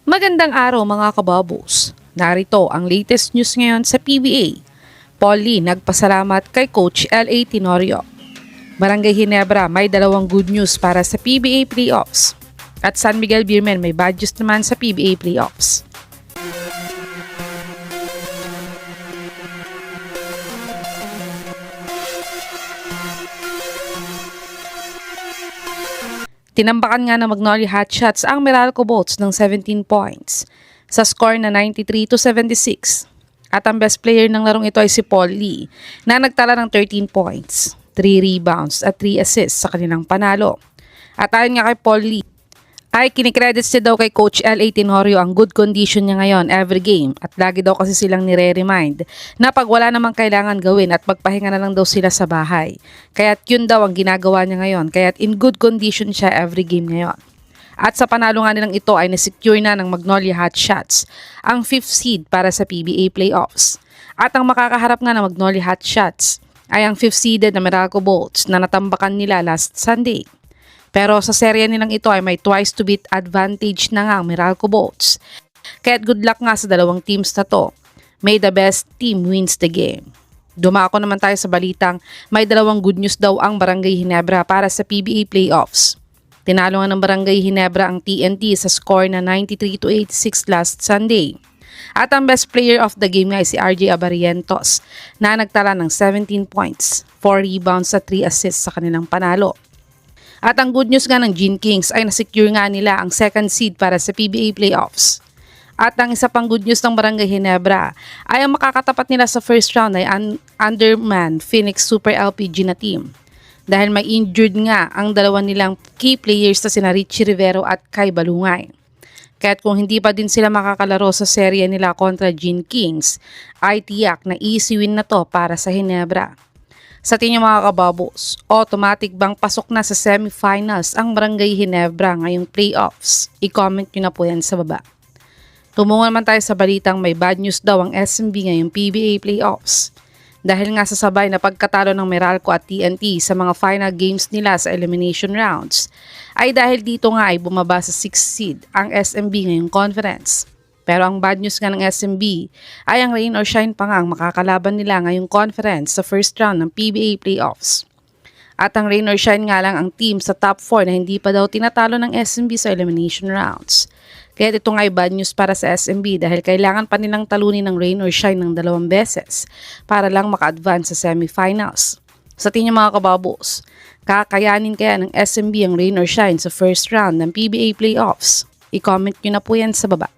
Magandang araw mga kababos. Narito ang latest news ngayon sa PBA. Paul Lee nagpasalamat kay Coach L.A. Tenorio. Barangay Ginebra may dalawang good news para sa PBA playoffs. At San Miguel Beermen may bad news naman sa PBA playoffs. Tinambakan nga ng Magnolia Hotshots ang Meralco Bolts ng 17 points sa score na 93-76. At ang best player ng larong ito ay si Paul Lee na nagtala ng 13 points, 3 rebounds at 3 assists sa kanilang panalo. At ayon nga kay Paul Lee, ay kinikredits niya daw kay Coach L.A. Tenorio ang good condition niya ngayon every game at lagi daw kasi silang nire-remind na pag wala namang kailangan gawin at magpahinga na lang daw sila sa bahay. Kaya't yun daw ang ginagawa niya ngayon, kaya't in good condition siya every game ngayon. At sa panalo nga nilang ito ay nasecure na ng Magnolia Hotshots ang 5th seed para sa PBA playoffs. At ang makakaharap nga ng Magnolia Hotshots ay ang 5th seeded na Meralco Bolts na natambakan nila last Sunday. Pero sa serye nilang ito ay may twice to beat advantage na nga ang Meralco Bolts. Kaya't good luck nga sa dalawang teams na to. May the best team wins the game. Dumako naman tayo sa balitang may dalawang good news daw ang Barangay Ginebra para sa PBA playoffs. Tinalo nga ng Barangay Ginebra ang TNT sa score na 93-86 last Sunday. At ang best player of the game nga ay si RJ Abarientos na nagtala ng 17 points, 4 rebounds at 3 assists sa kanilang panalo. At ang good news nga ng Gene Kings ay nasecure nga nila ang second seed para sa PBA playoffs. At ang isa pang good news ng Barangay Ginebra ay ang makakatapat nila sa first round ay Underman Phoenix Super LPG na team. Dahil may injured nga ang dalawa nilang key players na sina Richie Rivero at Kai Balungay. Kaya't kung hindi pa din sila makakalaro sa serye nila kontra Gene Kings, ay tiyak na easy win na to para sa Ginebra. Sa tingin mga kababos, automatic bang pasok na sa semifinals ang Barangay Ginebra ngayong playoffs? I-comment nyo na po yan sa baba. Tumungo naman tayo sa balitang may bad news daw ang SMB ngayong PBA playoffs. Dahil nga sa sabay na pagkatalo ng Meralco at TNT sa mga final games nila sa elimination rounds, ay dahil dito nga ay bumaba sa 6th seed ang SMB ngayong conference. Pero ang bad news nga ng SMB ay ang rain or shine pa nga ang makakalaban nila ngayong conference sa first round ng PBA playoffs. At ang rain or shine nga lang ang team sa top 4 na hindi pa daw tinatalo ng SMB sa elimination rounds. Kaya ito nga ay bad news para sa SMB dahil kailangan pa nilang talunin ng rain or shine ng 2 beses para lang maka-advance sa semifinals. Sa tingin mga kababos, kakayanin kaya ng SMB ang rain or shine sa first round ng PBA playoffs? I-comment nyo na po yan sa baba.